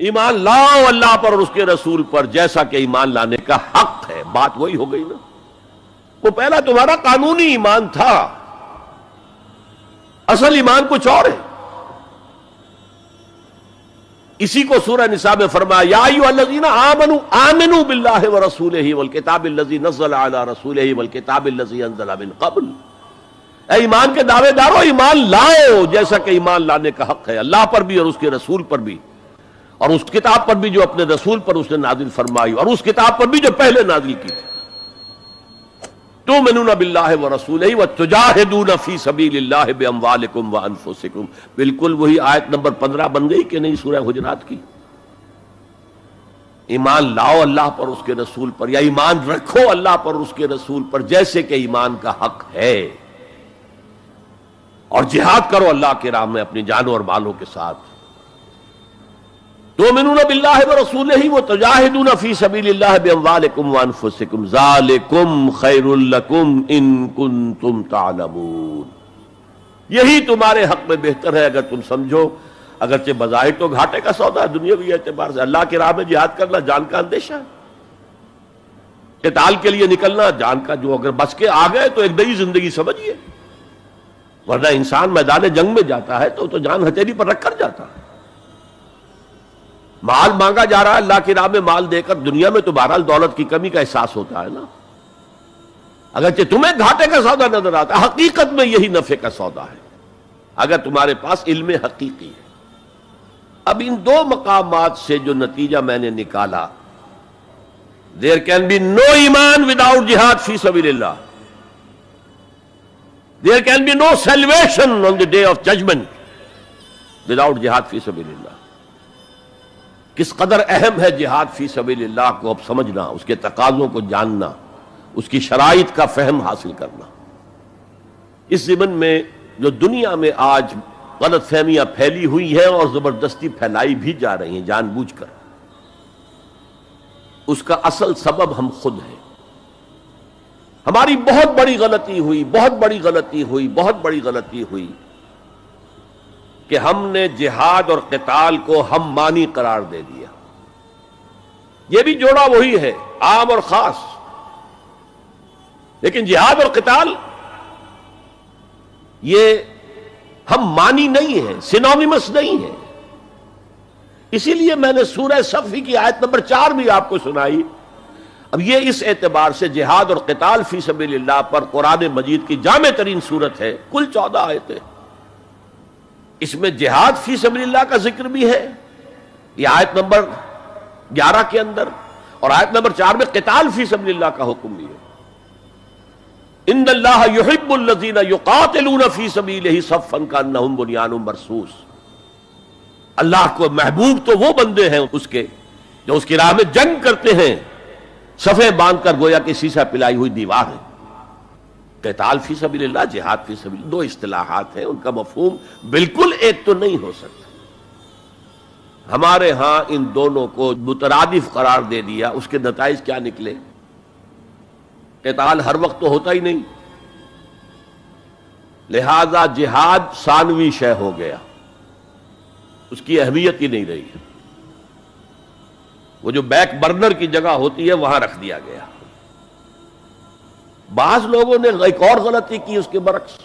ایمان لاؤ اللہ پر اور اس کے رسول پر جیسا کہ ایمان لانے کا حق ہے. بات وہی ہو گئی نا. وہ پہلا تمہارا قانونی ایمان تھا، اصل ایمان کچھ اور ہے. اسی کو سورہ نساء میں فرمایا یا ایھا الذین آمنوا آمنوا باللہ ورسولہ والکتاب الذی نزل علی رسولہ والکتاب الذی انزل من قبل. اے ایمان کے دعوے دارو، ایمان لاؤ جیسا کہ ایمان لانے کا حق ہے، اللہ پر بھی اور اس کے رسول پر بھی، اور اس کتاب پر بھی جو اپنے رسول پر اس نے نازل فرمائی، اور اس کتاب پر بھی جو پہلے نازل کی تھی. تؤمنون باللہ ورسولہ وتجاہدون فی سبیل اللہ باموالکم وانفسکم. بالکل وہی آیت نمبر 15 بن گئی کہ نہیں سورہ حجرات کی. ایمان لاؤ اللہ پر اس کے رسول پر، یا ایمان رکھو اللہ پر اس کے رسول پر جیسے کہ ایمان کا حق ہے، اور جہاد کرو اللہ کے راہ میں اپنی جانوں اور مالوں کے ساتھ. تؤمنون باللہ ورسولہ وتجاہدون فی سبیل اللہ باموالکم وانفسکم ذالکم خیر لکم ان کنتم تعلمون. یہی تمہارے حق میں بہتر ہے اگر تم سمجھو. اگرچہ بظاہر تو گھاٹے کا سودا ہے دنیاوی اعتبار سے. اللہ کی راہ میں جہاد کرنا جان کا اندیشہ ہے. قتال کے لیے نکلنا جان کا، جو اگر بچ کے آ گئے تو ایک نئی زندگی سمجھیے، ورنہ انسان میدان جنگ میں جاتا ہے تو جان ہتھیلی پر رکھ کر جاتا ہے. مال مانگا جا رہا ہے اللہ کی راہ میں، مال دے کر دنیا میں تو بہرحال دولت کی کمی کا احساس ہوتا ہے نا. اگرچہ تمہیں گھاٹے کا سودا نظر آتا ہے، حقیقت میں یہی نفع کا سودا ہے اگر تمہارے پاس علم حقیقی ہے. اب ان دو مقامات سے جو نتیجہ میں نے نکالا، there can be no ایمان without jihad فی سبیل اللہ. There can be no salvation on the day of judgment without jihad فی سبیل اللہ. کس قدر اہم ہے جہاد فی سبیل اللہ کو اب سمجھنا، اس کے تقاضوں کو جاننا، اس کی شرائط کا فہم حاصل کرنا. اس ضمن میں جو دنیا میں آج غلط فہمیاں پھیلی ہوئی ہیں اور زبردستی پھیلائی بھی جا رہی ہیں جان بوجھ کر، اس کا اصل سبب ہم خود ہیں. ہماری بہت بڑی غلطی ہوئی کہ ہم نے جہاد اور قتال کو ہم مانی قرار دے دیا. یہ بھی جوڑا وہی ہے، عام اور خاص. لیکن جہاد اور قتال یہ ہم مانی نہیں ہیں، سینونیمس نہیں ہیں. اسی لیے میں نے سورہ صفی کی آیت نمبر 4 بھی آپ کو سنائی. اب یہ اس اعتبار سے جہاد اور قتال فی سبیل اللہ پر قرآن مجید کی جامع ترین صورت ہے. کل 14 آیتیں، اس میں جہاد فی سبیل اللہ کا ذکر بھی ہے، یہ آیت نمبر 11 کے اندر، اور آیت نمبر 4 میں قتال فی سبیل اللہ کا حکم بھی ہے. ان اللہ یحب الذین یقاتلون فی صفا صفا کانہم بنیان مرصوص. اللہ کو محبوب تو وہ بندے ہیں اس کے جو اس کی راہ میں جنگ کرتے ہیں صفیں باندھ کر گویا کہ سیسا پلائی ہوئی دیوار ہے. قتال فی سبیل اللہ، جہاد فی سبیل اللہ، دو اصطلاحات ہیں، ان کا مفہوم بالکل ایک تو نہیں ہو سکتا. ہمارے ہاں ان دونوں کو مترادف قرار دے دیا. اس کے نتائج کیا نکلے؟ قتال ہر وقت تو ہوتا ہی نہیں، لہذا جہاد ثانوی شے ہو گیا، اس کی اہمیت ہی نہیں رہی. وہ جو بیک برنر کی جگہ ہوتی ہے وہاں رکھ دیا گیا. بعض لوگوں نے ایک اور غلطی کی اس کے برعکس،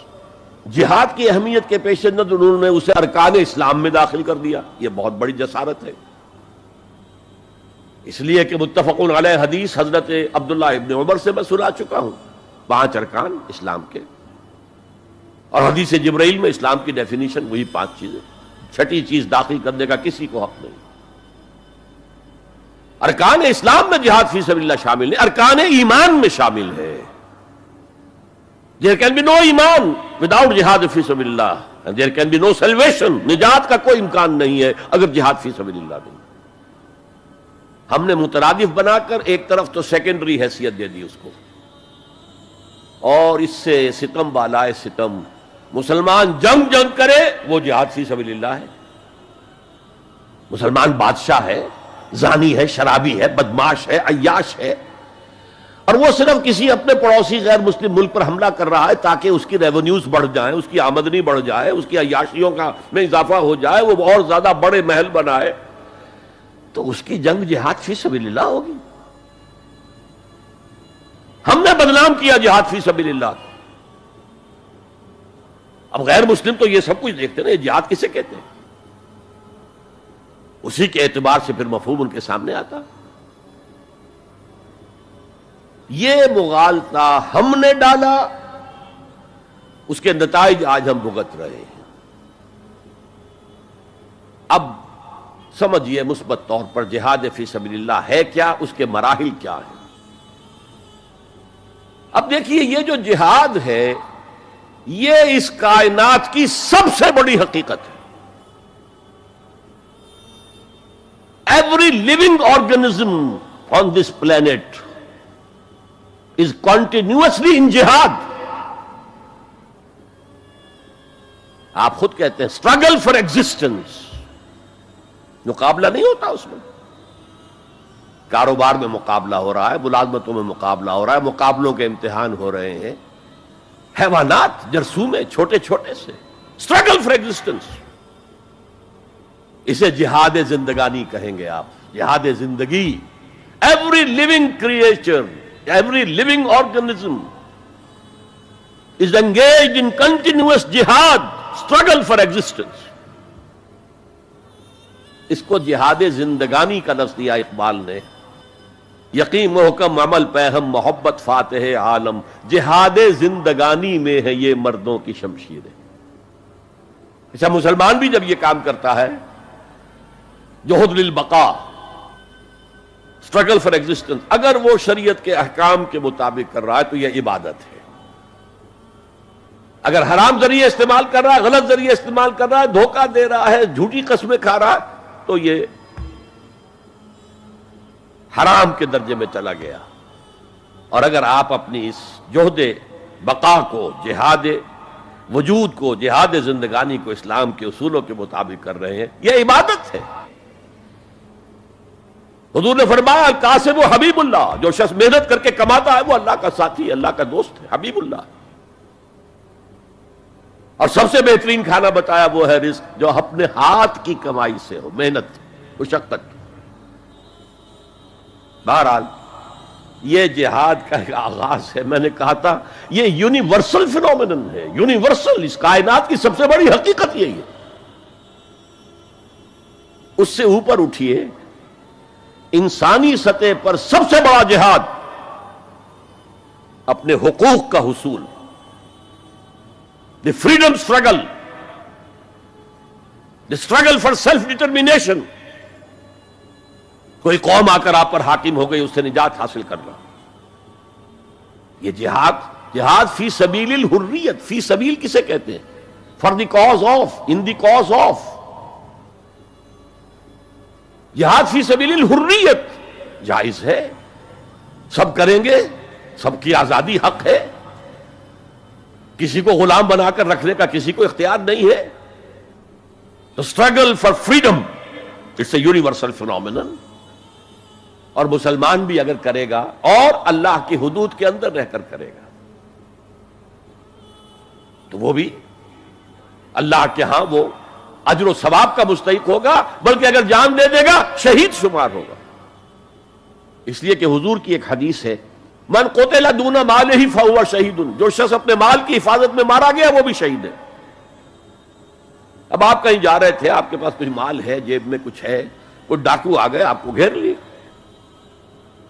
جہاد کی اہمیت کے پیش نظر انہوں نے اسے ارکان اسلام میں داخل کر دیا. یہ بہت بڑی جسارت ہے، اس لیے کہ متفقون علیہ حدیث حضرت عبداللہ ابن عمر سے میں سنا چکا ہوں 5 ارکان اسلام کے، اور حدیث جبرائیل میں اسلام کی ڈیفینیشن وہی 5 چیزیں. چھٹی چیز داخل کرنے کا کسی کو حق نہیں. ارکان اسلام میں جہاد فی سبیل اللہ شامل ہے، ارکان ایمان میں شامل ہے. There can be no ایمان without جہاد فی سبیل اللہ, and there can be no salvation. نجات کا کوئی امکان نہیں ہے اگر جہاد فی سبیل اللہ نہیں. ہم نے مترادف بنا کر ایک طرف تو سیکنڈری حیثیت دے دی اس کو, اور اس سے ستم بالائے ستم مسلمان جنگ کرے وہ جہاد فی سبیل اللہ ہے. مسلمان بادشاہ ہے, زانی ہے, شرابی ہے, بدماش ہے, عیاش ہے, اور وہ صرف کسی اپنے پڑوسی غیر مسلم ملک پر حملہ کر رہا ہے تاکہ اس کی ریونیوز بڑھ جائیں, اس کی آمدنی بڑھ جائے, اس کی عیاشیوں کا میں اضافہ ہو جائے, وہ اور زیادہ بڑے محل بنائے. تو اس کی جنگ جہاد فی سبیل اللہ ہوگی. ہم نے بدنام کیا جہاد فی سبیل اللہ کو. اب غیر مسلم تو یہ سب کچھ دیکھتے ہیں، جہاد کسے کہتے ہیں؟ اسی کے اعتبار سے پھر مفہوم ان کے سامنے آتا. یہ مغالطہ ہم نے ڈالا، اس کے نتائج آج ہم بھگت رہے ہیں. اب سمجھیے مثبت طور پر جہاد فی سبیل اللہ ہے کیا، اس کے مراحل کیا ہیں. اب دیکھیے یہ جو جہاد ہے یہ اس کائنات کی سب سے بڑی حقیقت ہے. Every living organism on this planet is continuously in jihad. آپ خود کہتے ہیں struggle for existence. مقابلہ نہیں ہوتا اس میں. کاروبار میں مقابلہ ہو رہا ہے، ملازمتوں میں مقابلہ ہو رہا ہے، مقابلوں کے امتحان ہو رہے ہیں. حیوانات جرثومے چھوٹے چھوٹے سے struggle for existence. اسے جہاد زندگانی کہیں گے آپ، جہاد زندگی. Every living creature, every living organism is engaged in continuous jihad, struggle for existence. اس کو جہاد زندگانی کا لفظ دیا اقبال نے. یقین محکم عمل پہم محبت فاتح عالم، جہاد زندگانی میں ہے یہ مردوں کی شمشیریں. اچھا مسلمان بھی جب یہ کام کرتا ہے، جہد للبقاء، اسٹرگل فار ایگزسٹنس، اگر وہ شریعت کے احکام کے مطابق کر رہا ہے تو یہ عبادت ہے. اگر حرام ذریعے استعمال کر رہا ہے، غلط ذریعے استعمال کر رہا ہے، دھوکہ دے رہا ہے، جھوٹی قسمیں کھا رہا ہے، تو یہ حرام کے درجے میں چلا گیا. اور اگر آپ اپنی اس جہد بقا کو، جہاد وجود کو، جہاد زندگانی کو اسلام کے اصولوں کے مطابق کر رہے ہیں، یہ عبادت ہے. حضور نے فرمایا القاسم و حبیب اللہ، جو شخص محنت کر کے کماتا ہے وہ اللہ کا ساتھی، اللہ کا دوست ہے، حبیب اللہ. اور سب سے بہترین کھانا بتایا وہ ہے رزق جو اپنے ہاتھ کی کمائی سے ہو، محنت مشقت. بہرحال یہ جہاد کا ایک آغاز ہے. میں نے کہا تھا یہ یونیورسل فینومینن ہے، یونیورسل، اس کائنات کی سب سے بڑی حقیقت یہی ہے. اس سے اوپر اٹھیے، انسانی سطح پر سب سے بڑا جہاد اپنے حقوق کا حصول، the freedom struggle, the struggle for self determination. کوئی قوم آ کر آپ پر حاکم ہو گئی، اس سے نجات حاصل کرنا. یہ جہاد فی سبیل الحریت. فی سبیل کسے کہتے ہیں؟ For the cause of, in the cause of. جہاد فی سبیل الحریت جائز ہے، سب کریں گے، سب کی آزادی حق ہے، کسی کو غلام بنا کر رکھنے کا کسی کو اختیار نہیں ہے. تو struggle for freedom it's a universal phenomenon. اور مسلمان بھی اگر کرے گا اور اللہ کی حدود کے اندر رہ کر کرے گا تو وہ بھی اللہ کے ہاں وہ اجر و ثواب کا مستحق ہوگا، بلکہ اگر جان دے دے گا شہید شمار ہوگا. اس لیے کہ حضور کی ایک حدیث ہے، من قتل دون مالہ فہو شہید، جو شخص اپنے مال کی حفاظت میں مارا گیا وہ بھی شہید ہے. اب آپ کہیں جا رہے تھے، آپ کے پاس کچھ مال ہے، جیب میں کچھ ہے، کوئی ڈاکو آ گئے آپ کو گھیر لیے.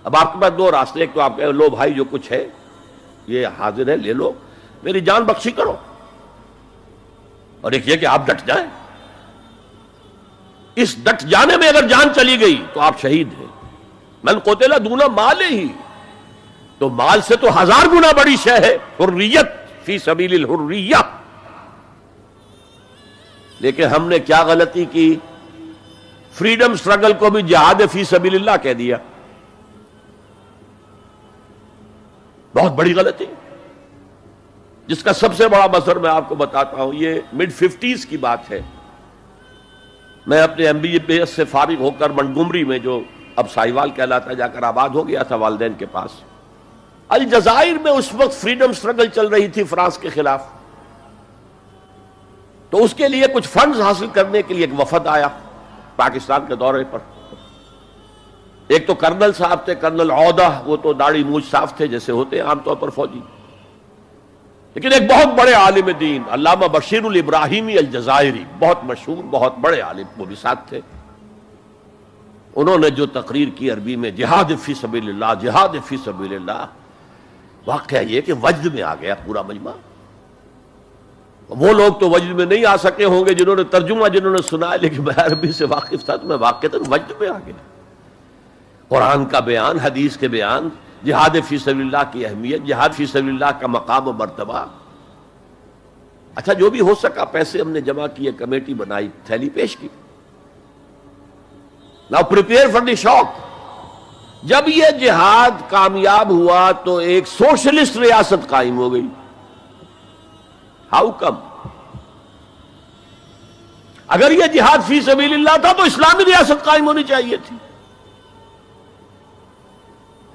اب آپ کے پاس دو راستے، ایک تو آپ کہے لو بھائی جو کچھ ہے یہ حاضر ہے، لے لو، میری جان بخشی کرو، اور ایک یہ کہ آپ ڈٹ جائیں. اس ڈٹ جانے میں اگر جان چلی گئی تو آپ شہید ہیں. من قتل دون مالہ، تو مال سے تو 1000 گنا بڑی شے ہے حریت، فی سبیل الحریہ. لیکن ہم نے کیا غلطی کی؟ فریڈم اسٹرگل کو بھی جہاد فی سبیل اللہ کہہ دیا. بہت بڑی غلطی، جس کا سب سے بڑا مظہر میں آپ کو بتاتا ہوں. یہ mid 50s کی بات ہے. میں اپنے MBA سے فارغ ہو کر منٹگومری میں، جو اب ساہیوال کہلاتا ہے، جا کر آباد ہو گیا تھا والدین کے پاس. الجزائر میں اس وقت فریڈم اسٹرگل چل رہی تھی فرانس کے خلاف. تو اس کے لیے کچھ فنڈز حاصل کرنے کے لیے ایک وفد آیا پاکستان کے دورے پر. ایک تو کرنل صاحب تھے، کرنل عودہ، وہ تو داڑھی مونچھ صاف تھے جیسے ہوتے ہیں عام طور پر فوجی، لیکن ایک بہت بڑے عالم دین علامہ بشیر الابراہیمی الجزائری، بہت مشہور، بہت بڑے عالم، وہ بھی ساتھ تھے۔ انہوں نے جو تقریر کی عربی میں، جہاد فی سبیل اللہ، جہاد فی سبیل اللہ، واقعہ یہ کہ وجد میں آ گیا پورا مجمع۔ وہ لوگ تو وجد میں نہیں آ سکے ہوں گے جنہوں نے ترجمہ، جنہوں نے سنا ہے، لیکن میں عربی سے واقف تھا تو میں واقعتاً وجد میں آ گیا۔ قرآن کا بیان، حدیث کے بیان، جہاد فی سبیل اللہ کی اہمیت، جہاد فی سبیل اللہ کا مقام و مرتبہ۔ اچھا جو بھی ہو سکا، پیسے ہم نے جمع کیے، کمیٹی بنائی، تھیلی پیش کی۔ Now prepare for the shock۔ جب یہ جہاد کامیاب ہوا تو ایک سوشلسٹ ریاست قائم ہو گئی۔ How come? اگر یہ جہاد فی سبیل اللہ تھا تو اسلامی ریاست قائم ہونی چاہیے تھی۔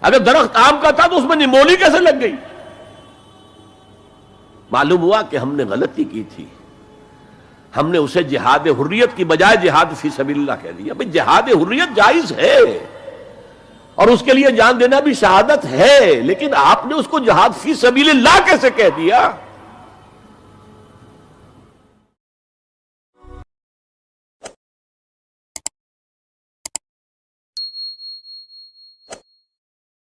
اگر درخت آم کا تھا تو اس میں نمولی کیسے لگ گئی؟ معلوم ہوا کہ ہم نے غلطی کی تھی، ہم نے اسے جہاد حریت کی بجائے جہاد فی سبیل اللہ کہہ دیا۔ بھئی جہاد حریت جائز ہے اور اس کے لیے جان دینا بھی شہادت ہے، لیکن آپ نے اس کو جہاد فی سبیل اللہ کیسے کہہ دیا؟